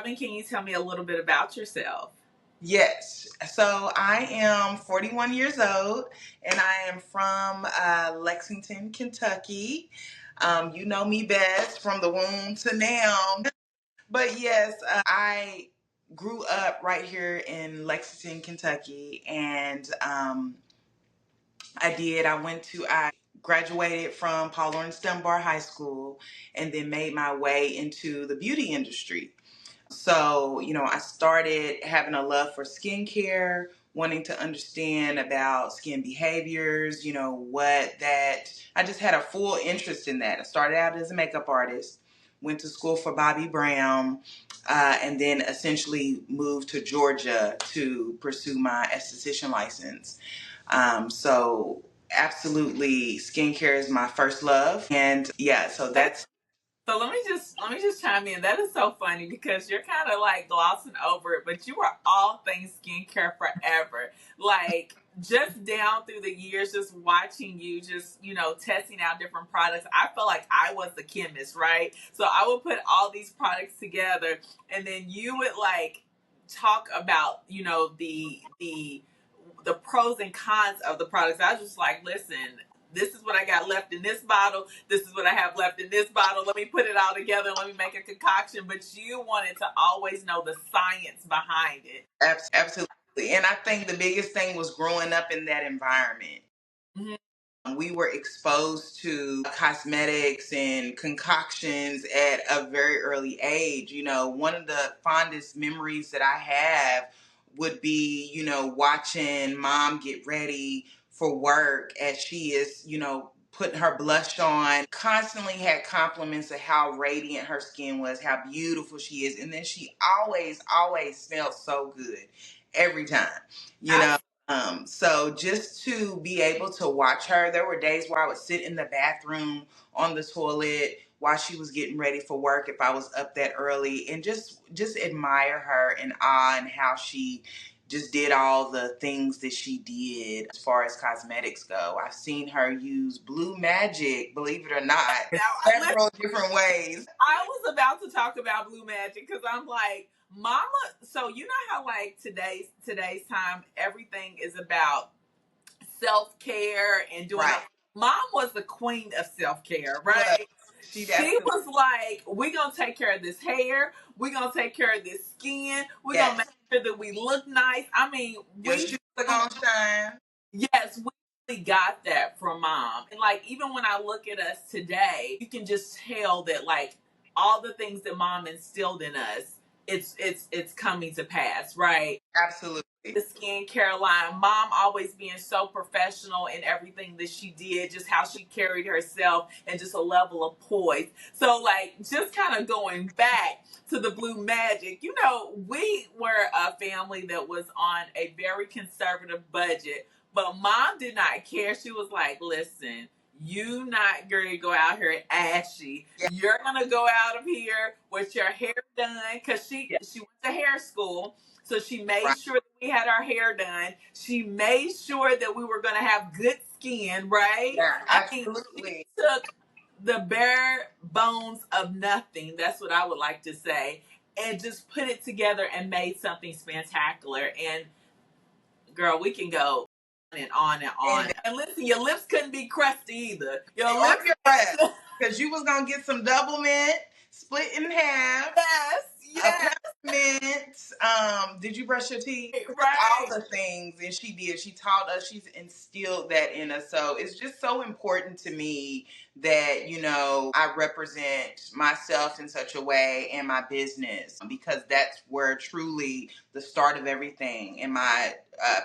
Robin, can you tell me a little bit about yourself? Yes. So I am 41 years old and I am from Lexington, Kentucky. You know me best from the womb to now. But yes, I grew up right here in Lexington, Kentucky. And I graduated from Paul Laurence Dunbar High School and then made my way into the beauty industry. So, I started having a love for skincare, wanting to understand about skin behaviors, I just had a full interest in that. I started out as a makeup artist, went to school for Bobby Brown, and then essentially moved to Georgia to pursue my esthetician license. So absolutely skincare is my first love. And yeah, so that's So let me just chime in. That is so funny because you're kind of like glossing over it, but you were all things skincare forever. Like just down through the years, just watching you, just testing out different products. I felt like I was the chemist, right? So I would put all these products together, and then you would like talk about the pros and cons of the products. I was just like, listen, this is what I got left in this bottle. This is what I have left in this bottle. Let me put it all together. Let me make a concoction. But you wanted to always know the science behind it. absolutely. And I think the biggest thing was growing up in that environment. Mm-hmm. We were exposed to cosmetics and concoctions at a very early age. One of the fondest memories that I have would be, watching mom get ready for work as she is, putting her blush on, constantly had compliments of how radiant her skin was, how beautiful she is. And then she always smelled so good every time, you know. So just to be able to watch her, there were days where I would sit in the bathroom on the toilet while she was getting ready for work if I was up that early, and just admire her in awe and how she just did all the things that she did as far as cosmetics go. I've seen her use Blue Magic, believe it or not, several different ways. I was about to talk about Blue Magic because I'm like, Mama. So you know how like today's time, everything is about self care and doing. Right. Mom was the queen of self care, right? She was like, we're gonna take care of this hair, we're gonna take care of this skin, we're gonna make sure that we look nice. I mean, your shoes are gonna shine. Yes, we really got that from mom. And like even when I look at us today, you can just tell that like all the things that mom instilled in us, it's coming to pass, right? Absolutely. The skincare line, mom always being so professional in everything that she did, just how she carried herself and just a level of poise. So like just kind of going back to the Blue Magic, we were a family that was on a very conservative budget, but mom did not care. She was like, listen, you not going to go out here ashy. Yeah. You're going to go out of here with your hair done because she went to hair school. So she made sure that we had our hair done. She made sure that we were going to have good skin, right? Yeah, absolutely. I mean, she took the bare bones of nothing. That's what I would like to say. And just put it together and made something spectacular. And girl, we can go on and on and on. And listen, your lips couldn't be crusty either. Your lips, because you was going to get some double mint, split in half. Yes. Did you brush your teeth? Right. All the things, and she did. She taught us. She's instilled that in us. So it's just so important to me that I represent myself in such a way and my business, because that's where truly the start of everything and my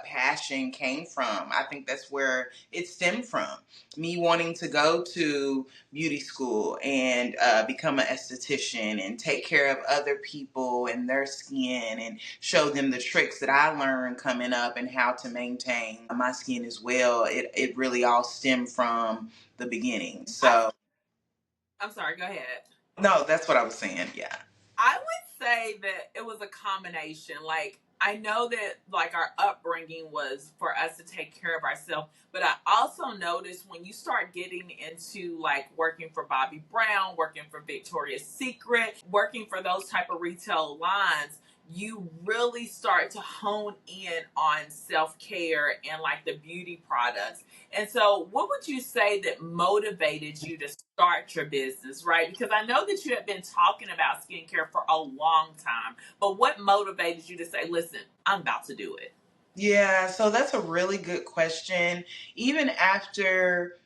passion came from. I think that's where it stemmed from. Me wanting to go to beauty school and become an esthetician and take care of other people and their skin and show them the tricks that I learned coming up and how to maintain my skin as well. It really all stemmed from the beginning. So I'm sorry, go ahead. No, that's what I was saying. Yeah. I would say that it was a combination. Like I know that like our upbringing was for us to take care of ourselves, but I also noticed when you start getting into like working for Bobbi Brown, working for Victoria's Secret, working for those type of retail lines, you really start to hone in on self-care and like the beauty products. And so what would you say that motivated you to start your business, right? Because I know that you have been talking about skincare for a long time, but what motivated you to say, listen, I'm about to do it? Yeah, so that's a really good question. Even after,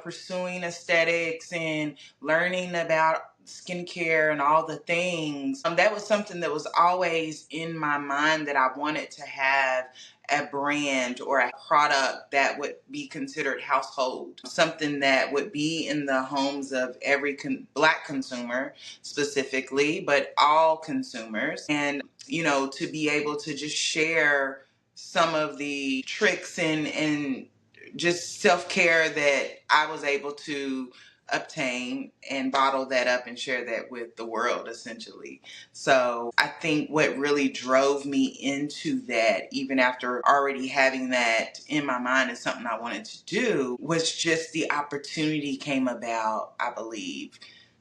pursuing aesthetics and learning about skincare and all the things, that was something that was always in my mind that I wanted to have a brand or a product that would be considered household, something that would be in the homes of every Black consumer specifically, but all consumers. And, to be able to just share some of the tricks and just self-care that I was able to obtain and bottle that up and share that with the world essentially. So I think what really drove me into that, even after already having that in my mind as something I wanted to do, was just the opportunity came about, I believe.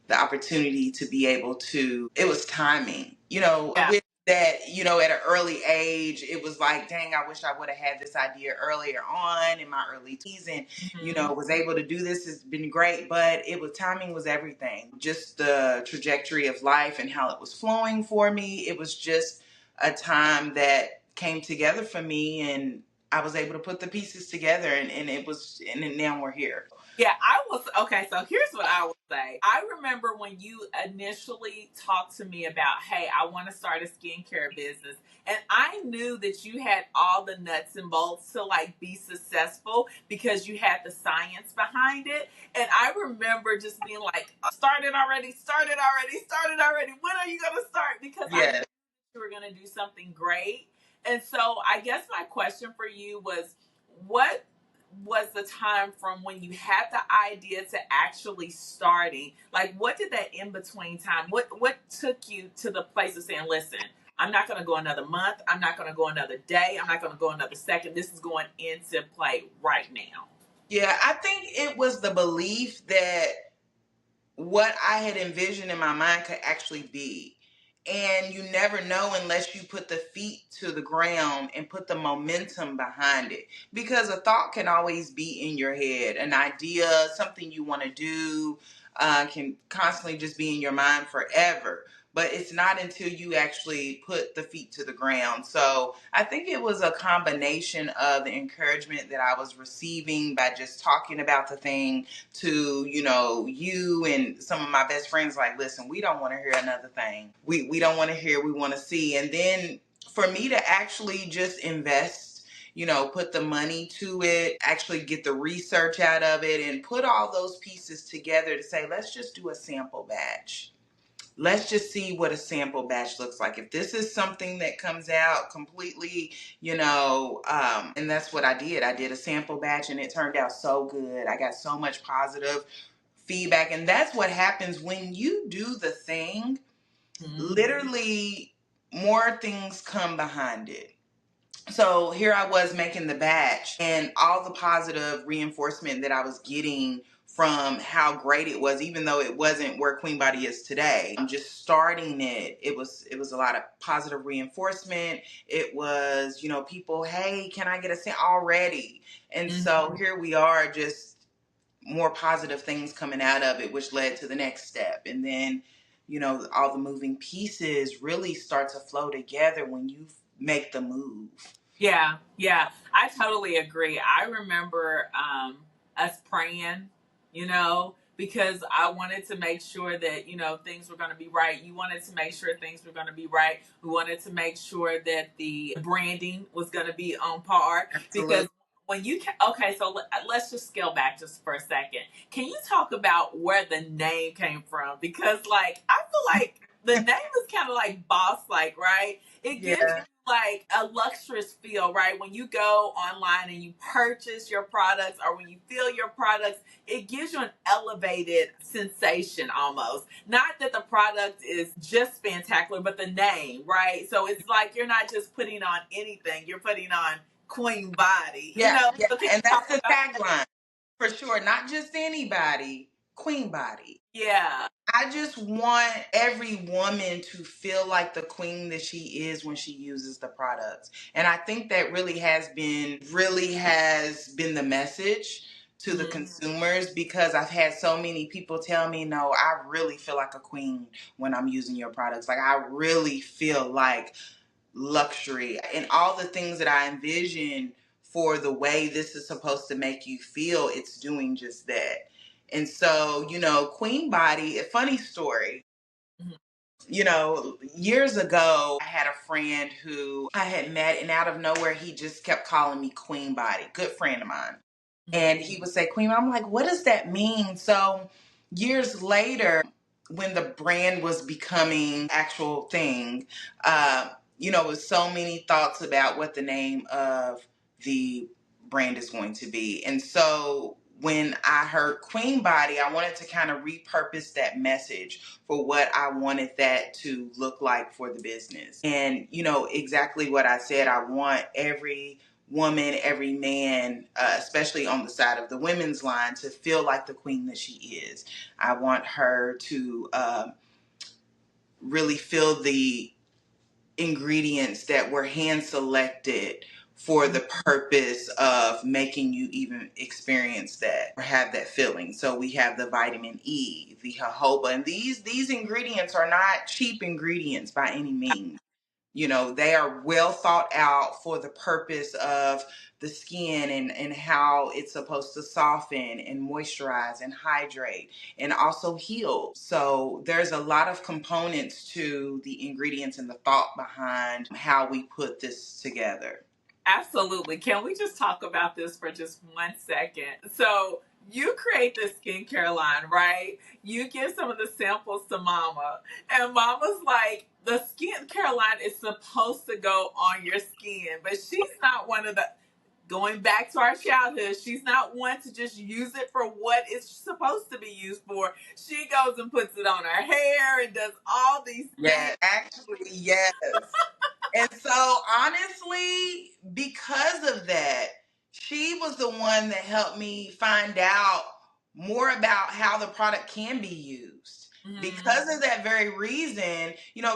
The opportunity to be able to, it was timing, Yeah. with that, at an early age, it was like, dang, I wish I would have had this idea earlier on in my early teens and, Mm-hmm. was able to do this. It's been great, but timing was everything. Just the trajectory of life and how it was flowing for me. It was just a time that came together for me, and I was able to put the pieces together, and now we're here. Yeah, I was okay. So here's what I would say. I remember when you initially talked to me about, hey, I want to start a skincare business. And I knew that you had all the nuts and bolts to like be successful because you had the science behind it. And I remember just being like, started already, started already, started already. When are you going to start? Because I knew Yes. you were going to do something great. And so I guess my question for you was, what was the time from when you had the idea to actually starting? Like, what did that in between time? What took you to the place of saying, "Listen, I'm not going to go another month. I'm not going to go another day. I'm not going to go another second. This is going into play right now." Yeah, I think it was the belief that what I had envisioned in my mind could actually be. And you never know unless you put the feet to the ground and put the momentum behind it. Because a thought can always be in your head. An idea, something you want to do, can constantly just be in your mind forever. But it's not until you actually put the feet to the ground. So I think it was a combination of the encouragement that I was receiving by just talking about the thing to, you and some of my best friends, like, listen, we don't want to hear another thing. We don't want to hear, we want to see. And then for me to actually just invest, put the money to it, actually get the research out of it, and put all those pieces together to say, let's just do a sample batch. Let's just see what a sample batch looks like. If this is something that comes out completely, and that's what I did. I did a sample batch and it turned out so good. I got so much positive feedback. And that's what happens when you do the thing. Mm-hmm. Literally, more things come behind it. So here I was making the batch, and all the positive reinforcement that I was getting from how great it was, even though it wasn't where QueenBody is today. I'm just starting it. It was a lot of positive reinforcement. It was, people, hey, can I get a cent already? And so here we are, just more positive things coming out of it, which led to the next step. And then, all the moving pieces really start to flow together when you make the move. Yeah, yeah, I totally agree. I remember us praying, because I wanted to make sure that, things were going to be right. You wanted to make sure things were going to be right. We wanted to make sure that the branding was going to be on par. Absolutely. Because when okay, so let's just scale back just for a second. Can you talk about where the name came from? Because, like, I feel like The name is kind of like boss like, right? It gives Yeah. you like a luxurious feel, right? When you go online and you purchase your products or when you feel your products, it gives you an elevated sensation almost. Not that the product is just spectacular, but the name, right? So it's like you're not just putting on anything, you're putting on Queen Body. Yeah, yeah. So can you And talk that's the about that? tagline for sure. Not just anybody, Queen Body. Yeah. I just want every woman to feel like the queen that she is when she uses the products. And I think that really has been the message to the consumers, because I've had so many people tell me, no, I really feel like a queen when I'm using your products. Like, I really feel like luxury and all the things that I envision for the way this is supposed to make you feel, it's doing just that. And so, Queen Body, a funny story. Mhm. Years ago, I had a friend who I had met, and out of nowhere, he just kept calling me Queen Body. Good friend of mine. And he would say, Queen, I'm like, what does that mean? So years later, when the brand was becoming actual thing, with so many thoughts about what the name of the brand is going to be. And so when I heard Queen Body, I wanted to kind of repurpose that message for what I wanted that to look like for the business. And, exactly what I said, I want every woman, every man, especially on the side of the women's line, to feel like the queen that she is. I want her to really feel the ingredients that were hand selected for the purpose of making you even experience that or have that feeling. So we have the vitamin E, the jojoba, and these ingredients are not cheap ingredients by any means. They are well thought out for the purpose of the skin and how it's supposed to soften and moisturize and hydrate and also heal. So there's a lot of components to the ingredients and the thought behind how we put this together. Absolutely. Can we just talk about this for just 1 second? So you create this skincare line, right? You give some of the samples to Mama, and Mama's like, the skincare line is supposed to go on your skin, but she's not one of the. Going back to our childhood, she's not one to just use it for what it's supposed to be used for. She goes and puts it on her hair and does all these things. Yeah, actually, yes. And so, honestly, because of that, she was the one that helped me find out more about how the product can be used. Because of that very reason,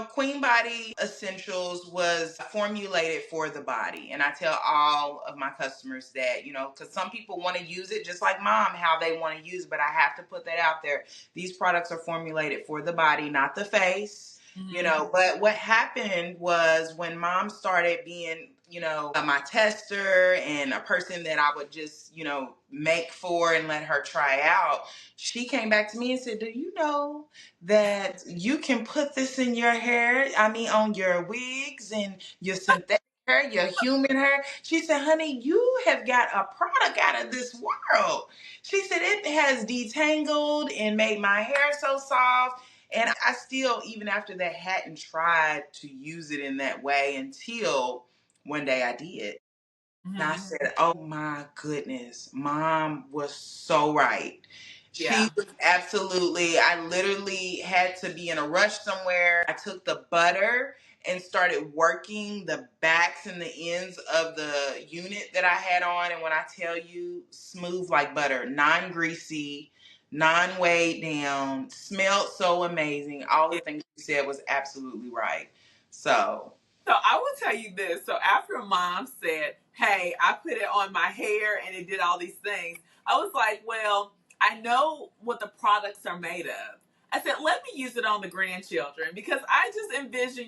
Queen Body Essentials was formulated for the body. And I tell all of my customers that, because some people want to use it just like mom, how they want to use it. But I have to put that out there. These products are formulated for the body, not the face. But what happened was when mom started being, my tester and a person that I would just, make for and let her try out, she came back to me and said, do you know that you can put this in your hair? I mean, on your wigs and your synthetic hair, your human hair. She said, honey, you have got a product out of this world. She said, it has detangled and made my hair so soft. And I still, even after that, hadn't tried to use it in that way until one day I did. And I said, oh my goodness, mom was so right. Yeah. She was absolutely, I literally had to be in a rush somewhere. I took the butter and started working the backs and the ends of the unit that I had on. And when I tell you, smooth like butter, non greasy, non weighed down, smelled so amazing. All the things you said was absolutely right. So I will tell you this. So after mom said, hey, I put it on my hair and it did all these things, I was like, well, I know what the products are made of. I said, let me use it on the grandchildren because I just envision,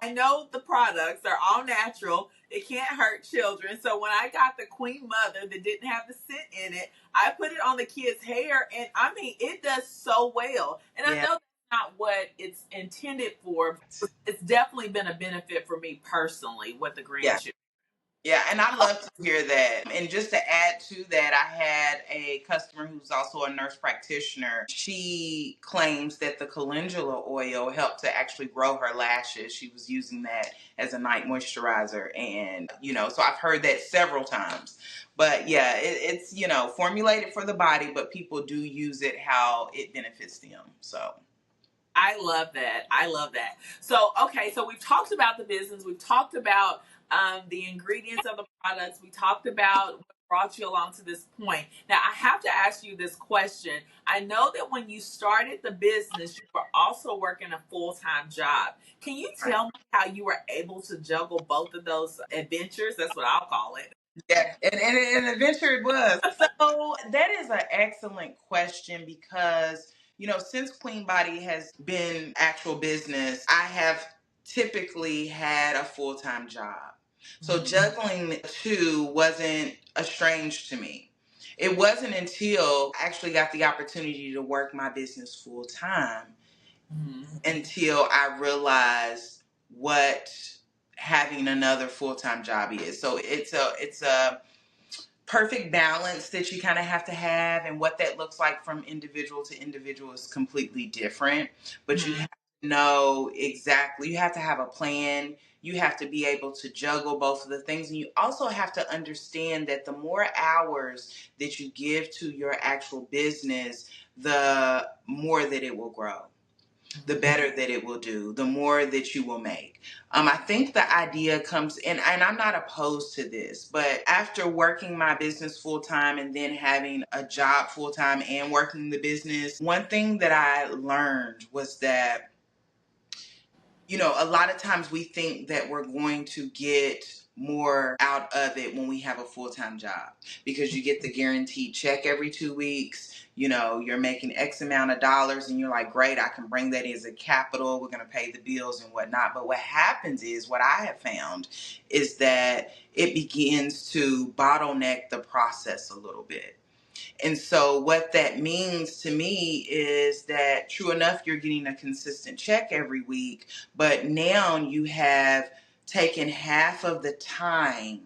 I know the products are all natural. It can't hurt children. So when I got the Queen Mother that didn't have the scent in it, I put it on the kids' hair and I mean, it does so well. And I yeah. know not what it's intended for. It's definitely been a benefit for me personally with the Yeah. grandchildren. Yeah, and I love to hear that. And just to add to that, I had a customer who's also a nurse practitioner. She claims that the calendula oil helped to actually grow her lashes. She was using that as a night moisturizer. And, so I've heard that several times. But yeah, it's, formulated for the body, but people do use it how it benefits them. So. I love that. I love that. So, okay, so we've talked about the business. We've talked about the ingredients of the products. We talked about what brought you along to this point. Now, I have to ask you this question. I know that when you started the business, you were also working a full-time job. Can you tell me how you were able to juggle both of those adventures? That's what I'll call it. Yeah, and an adventure it was. So that is an excellent question because, since QueenBody has been actual business, I have typically had a full-time job. So juggling the two wasn't a strange to me. It wasn't until I actually got the opportunity to work my business full time until I realized what having another full-time job is. So it's a perfect balance that you kind of have to have, and what that looks like from individual to individual is completely different. But you have to know exactly, you have to have a plan. You have to be able to juggle both of the things, and you also have to understand that the more hours that you give to your actual business, the more that it will grow, the better that it will do, the more that you will make. I think the idea comes in, and I'm not opposed to this, but after working my business full time and then having a job full time and working the business, one thing that I learned was that, a lot of times we think that we're going to get more out of it when we have a full-time job, because you get the guaranteed check every 2 weeks. You're making X amount of dollars and you're like, great, I can bring that as a capital. We're going to pay the bills and whatnot. But what happens is, what I have found is that it begins to bottleneck the process a little bit. And so what that means to me is that, true enough, you're getting a consistent check every week, but now you have taken half of the time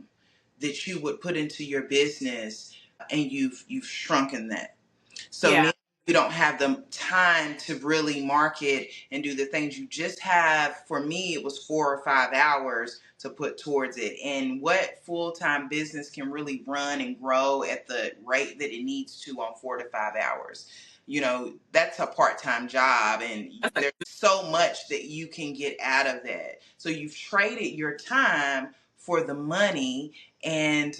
that you would put into your business, and you've shrunken that. So now you don't have the time to really market and do the things. You just have, for me, it was 4 or 5 hours to put towards it. And what full-time business can really run and grow at the rate that it needs to on 4 to 5 hours? That's a part-time job, and there's so much that you can get out of that. So you've traded your time for the money, and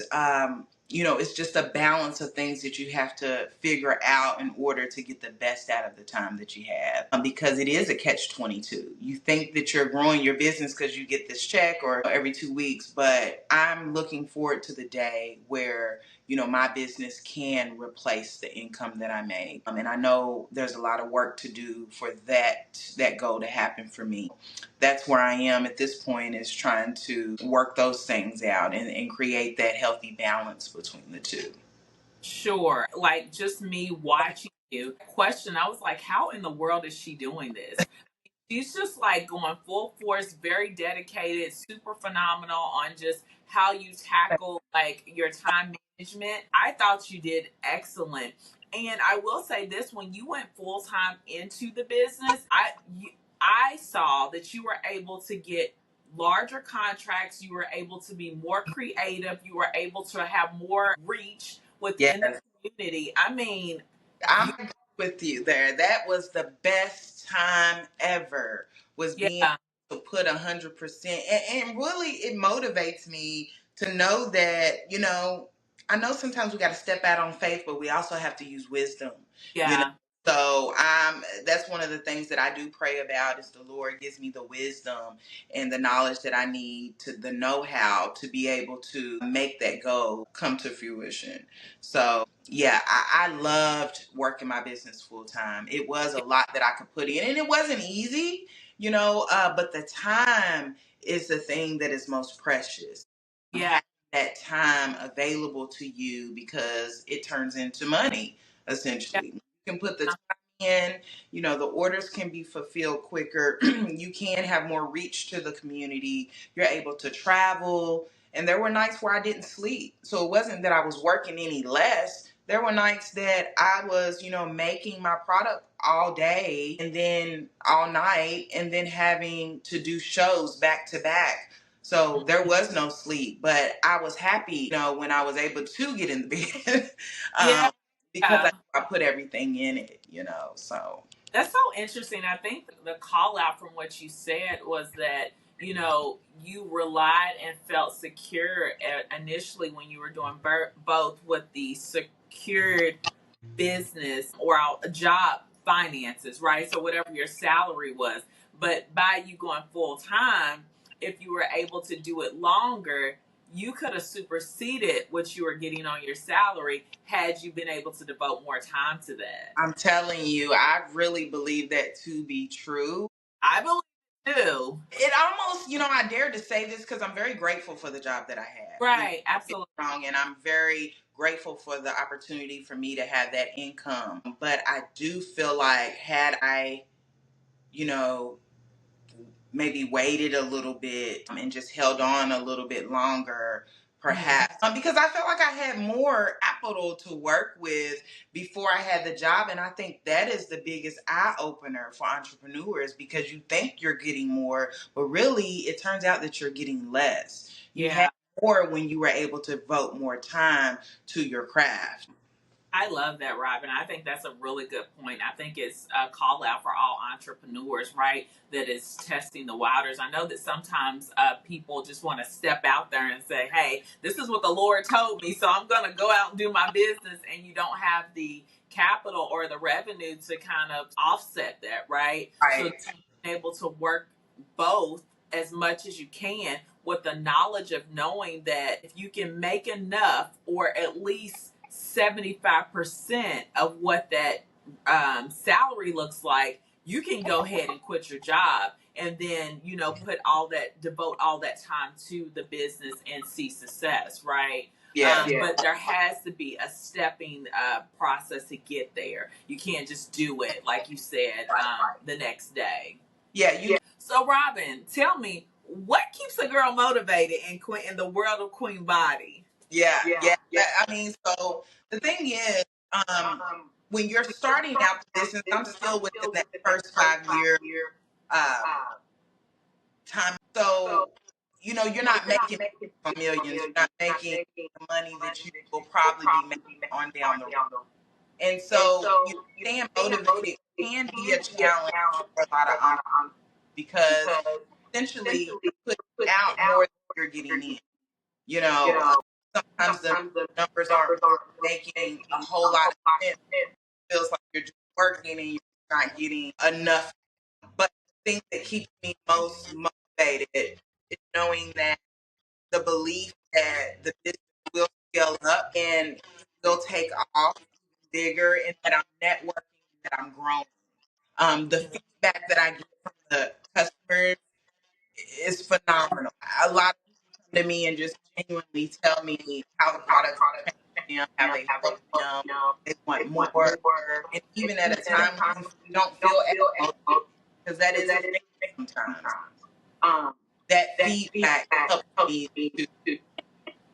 it's just a balance of things that you have to figure out in order to get the best out of the time that you have. Because it is a catch-22. You think that you're growing your business because you get this check or every 2 weeks, but I'm looking forward to the day where, my business can replace the income that I make. And I know there's a lot of work to do for that goal to happen for me. That's where I am at this point, is trying to work those things out and create that healthy balance between the two. Sure. Like, just me watching you. Question, I was like, how in the world is she doing this? She's just like going full force, very dedicated, super phenomenal on just how you tackle like your time management. I thought you did excellent. And I will say this, when you went full time into the business, I saw that you were able to get larger contracts, you were able to be more creative, you were able to have more reach within the community. I mean, I'm with you there. That was the best time ever, was being yeah, able to put 100%. And really, it motivates me to know that, I know sometimes we got to step out on faith, but we also have to use wisdom. you know. yeah. So that's one of the things that I do pray about, is the Lord gives me the wisdom and the knowledge that I need, to the know-how to be able to make that goal come to fruition. So yeah, I loved working my business full time. It was a lot that I could put in, and it wasn't easy, but the time is the thing that is most precious. Yeah. That time available to you, because it turns into money, Yeah. essentially. You can put the time can, the orders can be fulfilled quicker. You can have more reach to the community. You're able to travel. And there were nights where I didn't sleep. So it wasn't that I was working any less. There were nights that I was, making my product all day and then all night and then having to do shows back to back. So there was no sleep, but I was happy, when I was able to get in the bed Yeah. because I put everything in it, so. That's so interesting. I think the call out from what you said was that, you relied and felt secure initially when you were doing both with the secured business or a job finances, right? So whatever your salary was. But by you going full time, if you were able to do it longer, you could have superseded what you were getting on your salary had you been able to devote more time to that. I'm telling you, I really believe that to be true. I believe it too. It almost, I dare to say this because I'm very grateful for the job that I had. Right, absolutely. And I'm very grateful for the opportunity for me to have that income. But I do feel like had I, you know, maybe waited a little bit and just held on a little bit longer, perhaps, because I felt like I had more capital to work with before I had the job. And I think that is the biggest eye opener for entrepreneurs, because you think you're getting more, but really it turns out that you're getting less. You had more when you were able to devote more time to your craft. I love that, Robin. I think that's a really good point. I think it's a call out for all entrepreneurs, right? That is testing the waters. I know that sometimes people just want to step out there and say, hey, this is what the Lord told me, so I'm going to go out and do my business. And you don't have the capital or the revenue to kind of offset that, right? So being able to work both as much as you can with the knowledge of knowing that if you can make enough, or at least 75% of what that salary looks like, you can go ahead and quit your job and then, devote all that time to the business and see success, right? But there has to be a stepping process to get there. You can't just do it, like you said, the next day. So, Robin, tell me, what keeps a girl motivated in the world of QueenBody? I mean, so the thing is, when you're starting out the business, I'm still within that first 5 year time. So, you're not making millions. You're not making the money that you will probably be making on down the road. And so, staying motivated can be a challenge for a lot of entrepreneurs, because essentially you're putting out more than you're getting in. Sometimes the numbers aren't making a whole lot of sense. It feels like you're just working and you're not getting enough. But the thing that keeps me most motivated is knowing that the belief that the business will scale up and will take off bigger, and that I'm networking, that I'm growing. The feedback that I get from the customers is phenomenal. A lot of people come to me and just genuinely tell me how the products change them, how they help them, they want more. And even at a time when you don't feel as motivated, because that is a thing sometimes, that feedback helps me to,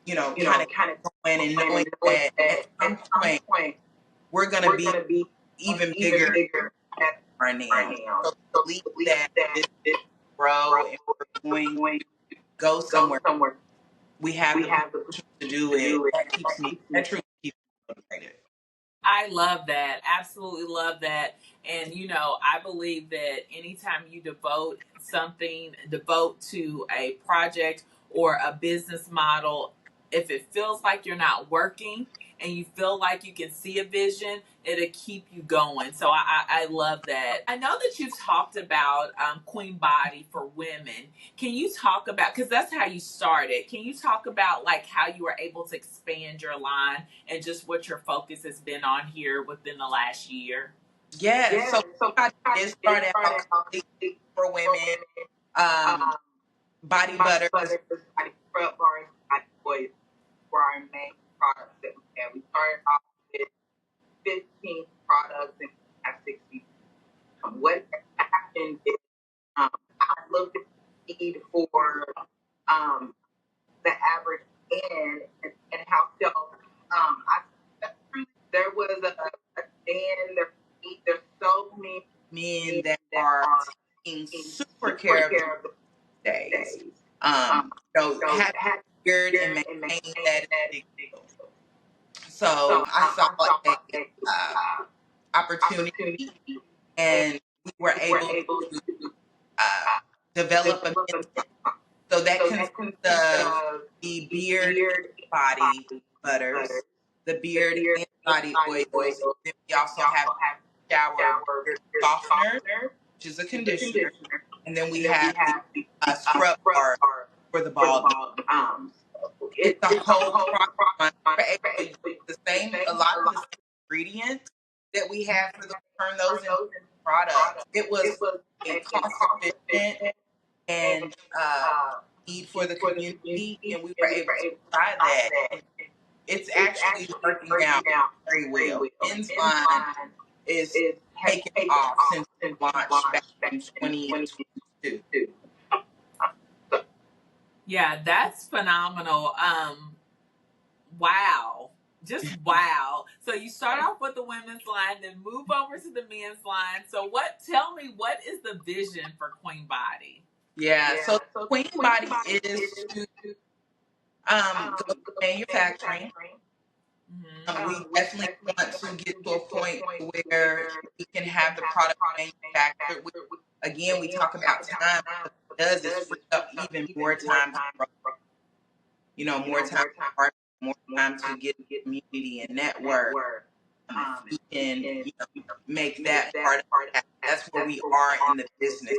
kind of go in and knowing that at some point we're going to be even bigger right now. So to believe that this grow and we're going to go somewhere, we have the potential to do it. That truly keeps me motivated. I love that. Absolutely love that. And, I believe that anytime you devote to a project or a business model, if it feels like you're not working and you feel like you can see a vision, it'll keep you going. So I love that. I know that you've talked about QueenBody for women. Can you talk about, because that's how you started, can you talk about like how you were able to expand your line and just what your focus has been on here within the last year? So I did start out completely for women. Body butters, body scrub bars, body oils were our main products that we had. We started off with 15 products and we have What happened is I looked at the need for the average man and how self I there was a stand there's so many men that are taking super care of the days. Having beard and maintaining that is a big deal. So I saw a opportunity, and we were able to uh, develop a mix. So that consists of the beard and body butters, the beard and body oils. Then we also have shower beard softener, which is a conditioner, and then we have the scrub bar for the bald. It's a whole product line. We're able to use a lot of the same ingredients that we have for turn those into products. It was a cost efficient and need for the community, and we were able to try that. And it's actually working out very well. Men's line is taking off since we launched back in 2022. Yeah, that's phenomenal. Wow. Just wow. So you start off with the women's line, then move over to the men's line. So tell me, what is the vision for QueenBody? Yeah, so QueenBody is to go to manufacturing. We definitely want to get to a point where we can have the product manufactured. Again, we talk about time. What it does is free up even more time to grow. More time to market, more time to get community and network. If we can make that part of it, that's where we are in the business.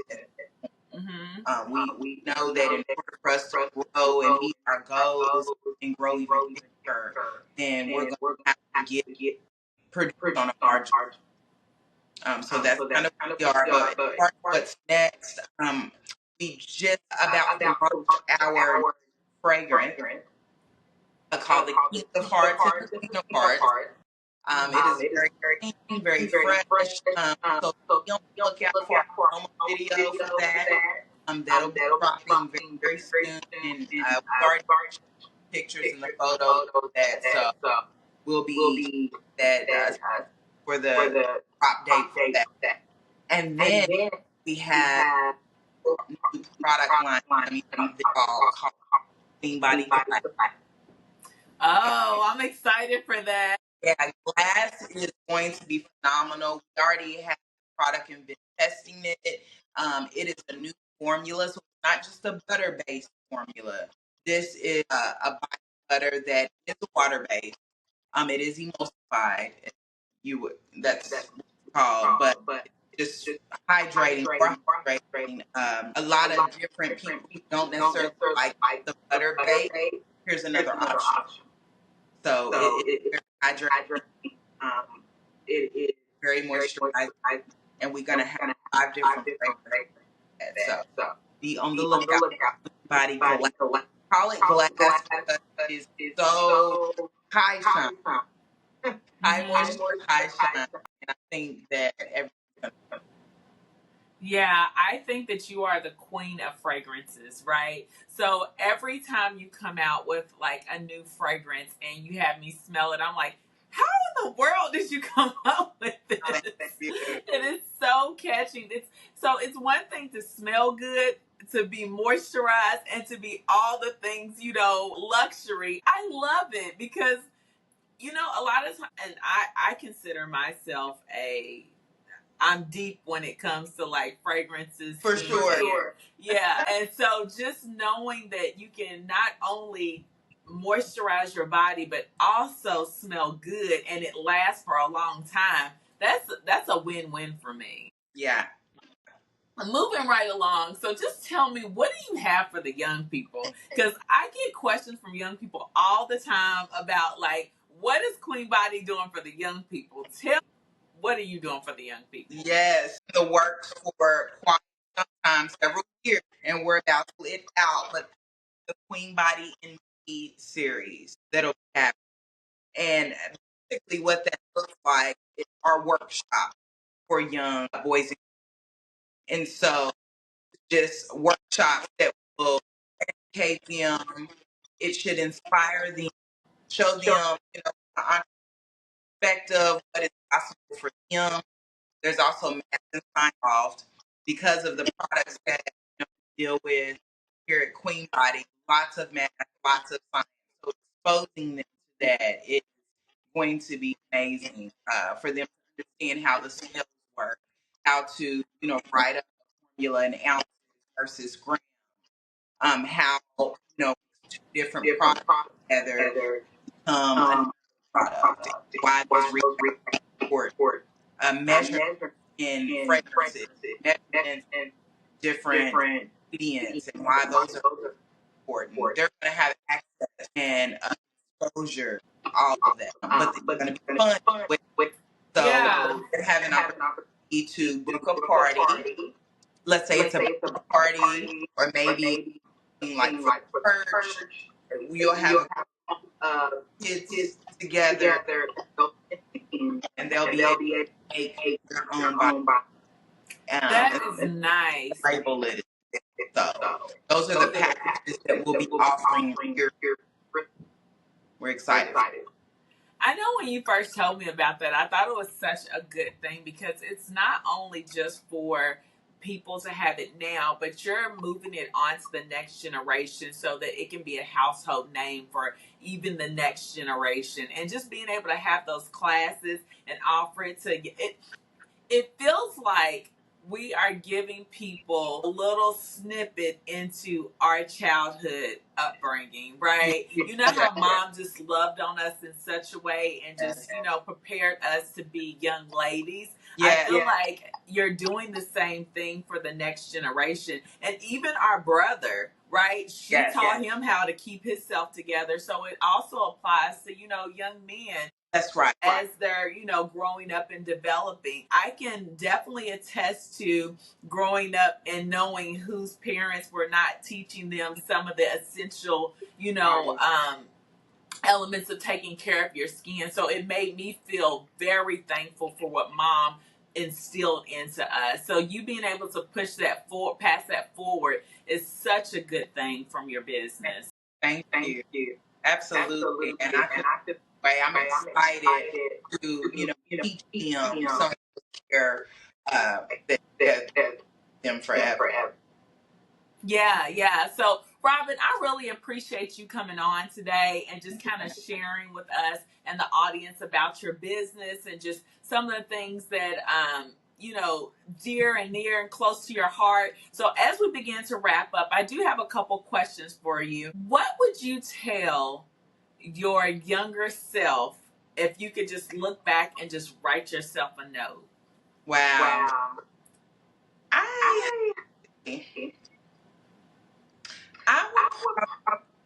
We know that in order for us to grow and meet our goals and grow even bigger, then we're going to have to get produced on a margin. So that's kind of where we are. But as far as what's next, we just about to launch our fragrance called the King of Hearts and the Queen of Hearts. It is very clean, very fresh. So be on the lookout for a promo video for that. That'll be dropping very, very soon. And we already pictures and the photos of that. So we'll be that for the drop date for that. And then we have a new product line coming from the fall called QueenBody Glass. Oh, I'm excited for that. Yeah, glass is going to be phenomenal. We already have the product and been testing it. It is a new formula, so it's not just a butter-based formula. This is a body butter that is water-based. It is emulsified. That's what it's called, but just hydrating, more hydrating. A lot of different people who don't necessarily like the butter-based. Here's another option. So it's very hydrating. It is very moisturizing, and we're gonna have 5 different fragrances. So be on the lookout. Body glass. Call it glass because it is so high shine, high moisture, high shine, and I think that everyone. Yeah, I think that you are the queen of fragrances, right? So every time you come out with like a new fragrance and you have me smell it, I'm like, how in the world did you come up with this? It is so catchy. It's one thing to smell good, to be moisturized, and to be all the things, luxury. I love it because, a lot of times, and I consider myself I'm deep when it comes to like fragrances. For sure. Yeah. And so just knowing that you can not only moisturize your body, but also smell good and it lasts for a long time, that's a win-win for me. Yeah. Moving right along. So just tell me, what do you have for the young people? Because I get questions from young people all the time about like, what is QueenBody doing for the young people? Tell me, what are you doing for the young people? Yes, the works for quite sometimes several years, and we're about to put it out. But the QueenBody in Me series that'll be happening, and basically what that looks like is our workshop. for young boys. And so just workshops that will educate them. It should inspire them, show them, the perspective, what is possible for them. There's also math and science involved because of the products that we deal with here at QueenBody. Lots of math, lots of science. So exposing them to that is going to be amazing for them to understand how the scales work, how to, write up a formula in ounces versus grams, how, two different products together another product, why those reactions are important, measuring in fragrances, measuring different ingredients, and why those are important. They're going to have access and exposure, all of that, but it's going to be fun with. So they're having an opportunity to book a party. Let's say it's a birthday party, or maybe like for church. You'll have kids together, and they'll be able to make their own body. That is nice. Label it. So those are the packages that we'll be offering here. We're excited. I know when you first told me about that, I thought it was such a good thing because it's not only just for people to have it now, but you're moving it on to the next generation so that it can be a household name for even the next generation. And just being able to have those classes and offer it to it feels like we are giving people a little snippet into our childhood upbringing, right? You know how mom just loved on us in such a way and just, prepared us to be young ladies. I feel like you're doing the same thing for the next generation. And even our brother, right? She taught him how to keep himself together. So it also applies to, young men. That's right. As they're, growing up and developing. I can definitely attest to growing up and knowing whose parents were not teaching them some of the essential, elements of taking care of your skin. So it made me feel very thankful for what mom instilled into us. So you being able to pass that forward is such a good thing from your business. Thank you. Absolutely. And I'm excited to, teach them some care that them forever. Yeah. So, Robin, I really appreciate you coming on today and just kind of sharing with us and the audience about your business and just some of the things that, dear and near and close to your heart. So, as we begin to wrap up, I do have a couple questions for you. What would you tell your younger self if you could just look back and just write yourself a note? Wow. I would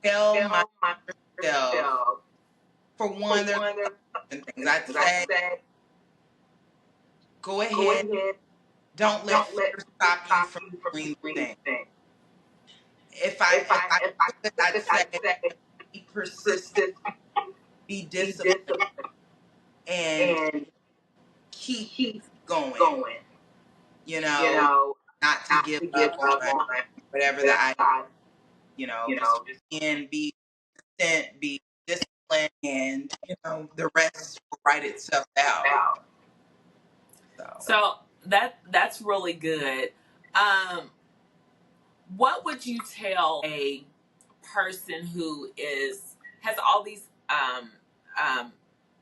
tell myself, for one, there's things I'd say, go ahead, don't let fear stop you from doing the thing. If I could, I'd say, be persistent, be disciplined, and keep going. Not to give up on whatever the idea. Just and be consistent, be disciplined, and the rest will write itself out. So that's really good. What would you tell a person who has all these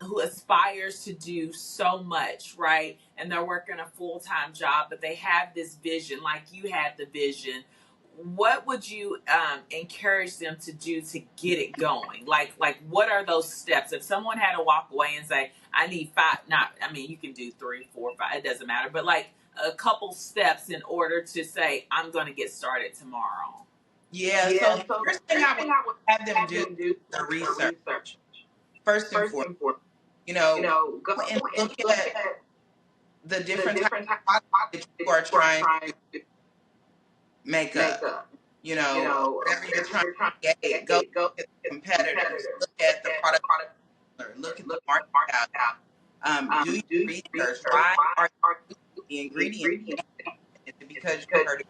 who aspires to do so much, right? And they're working a full-time job, but they have this vision, like you had the vision. What would you encourage them to do to get it going? Like what are those steps? If someone had to walk away and say, I need you can do 3, 4, 5, it doesn't matter, but like a couple steps in order to say, I'm going to get started tomorrow. So the first thing I would have them do the research. First and foremost, go and look at the different types of products that you are trying to make up. Whatever you're trying to get, go look at the competitors, look at the product, look at the market out. Do your research. Why are you the ingredients. Is it because you heard it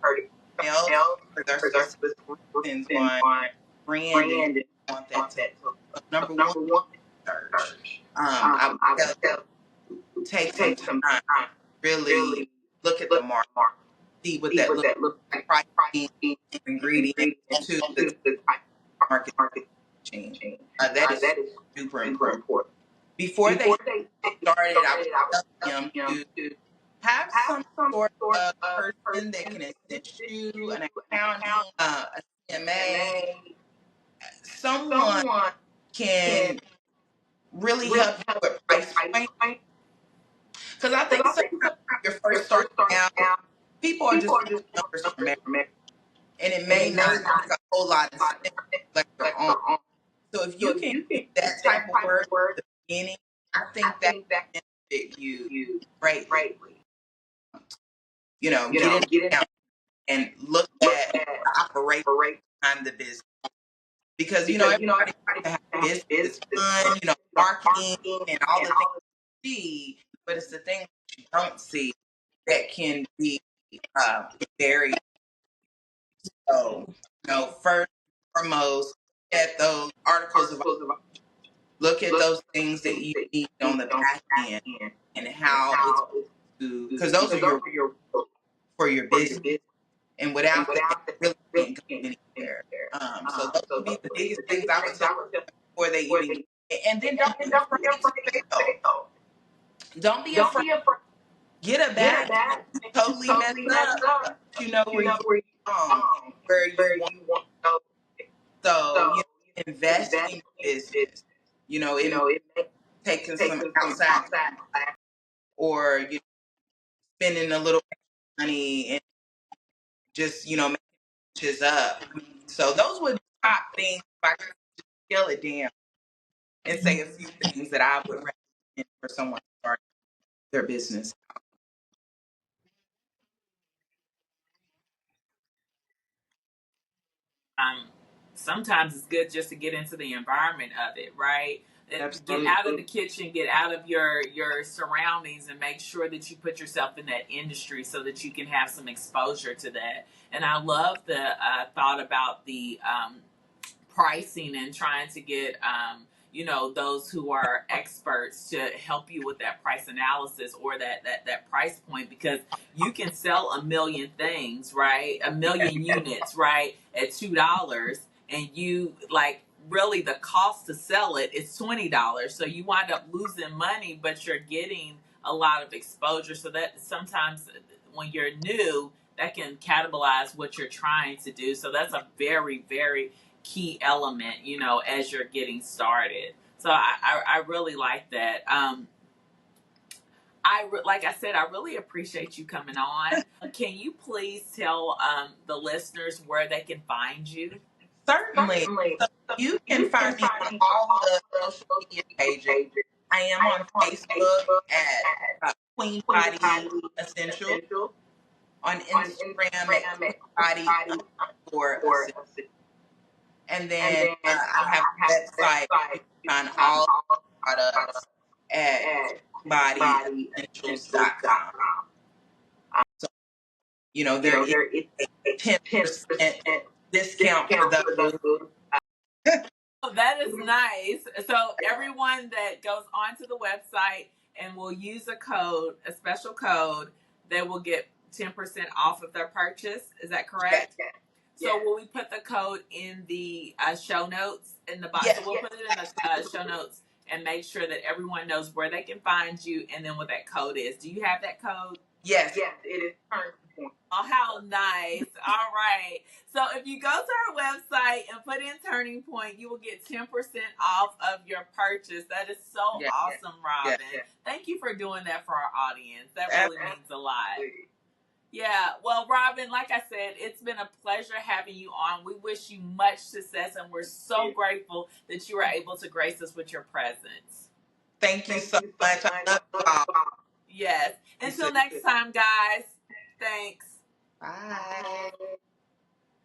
else? Or there's specific reasons why brand and want that to. So number one, research. I would tell you take some time, really look at the market, see what that looks like, pricing, ingredients, to the market change. That is super important. Before they started, I would tell them to have some sort of person that can assist you, an accounting, a CMA, someone can really help you with price point. Because I think sometimes when you're first starting out, people are just putting numbers from everywhere. And it may not make a whole lot of sense later on. So if you can do that type of work at the beginning, I think that can benefit you greatly. Get in account and look at the operation behind the business. Because, everybody wants to have business. It's fun, marketing and all the things you see, but it's the things that you don't see that can be very, so, first and foremost, at those articles of, look at those things that you need on the back end and how it's to, because those are for your business. And without that, you really can't go anywhere. So those would be the biggest things I would tell them before they even get. And then don't be afraid to fail. Don't be afraid. Get a bag. Totally messed up. You know where you're wrong, where you want to go. So invest in your business. It may taking some outside or spending a little money and just matches up. So those would be top things. If I could scale it down and say a few things that I would recommend for someone to start their business. Sometimes it's good just to get into the environment of it, right? Absolutely. Get out of the kitchen, get out of your surroundings, and make sure that you put yourself in that industry so that you can have some exposure to that. And I love the thought about the pricing and trying to get those who are experts to help you with that price analysis or that price point, because you can sell a million things, right, a million units, right, at $2, and you really the cost to sell it is $20, so you wind up losing money, but you're getting a lot of exposure. So that sometimes when you're new, that can catalyze what you're trying to do. So that's a very, very key element, as you're getting started. So I really like that. Like I said, I really appreciate you coming on. Can you please tell the listeners where they can find you? Certainly. So you can find me on all the social media pages. I am on Facebook at QueenBody Essentials, on Instagram at QueenBody_Essentials. And then I have a website. You can find all the products at queenbodyessentials.com. So, there is a 10% discount for those. Oh, that is nice. So everyone that goes onto the website and will use a special code, they will get 10% off of their purchase. Is that correct? Yes. So will we put the code in the show notes in the box? Yes. So we'll put it in the show notes and make sure that everyone knows where they can find you and then what that code is. Do you have that code? Yes, it is Turning Point. Oh, how nice. All right. So if you go to our website and put in Turning Point, you will get 10% off of your purchase. That is so awesome, Robin. Thank you for doing that for our audience. That really means a lot. Yeah. Well, Robin, like I said, it's been a pleasure having you on. We wish you much success, and we're so grateful that you were able to grace us with your presence. Thank you so much. I love you all. Yes. Until next time, guys. Thanks. Bye.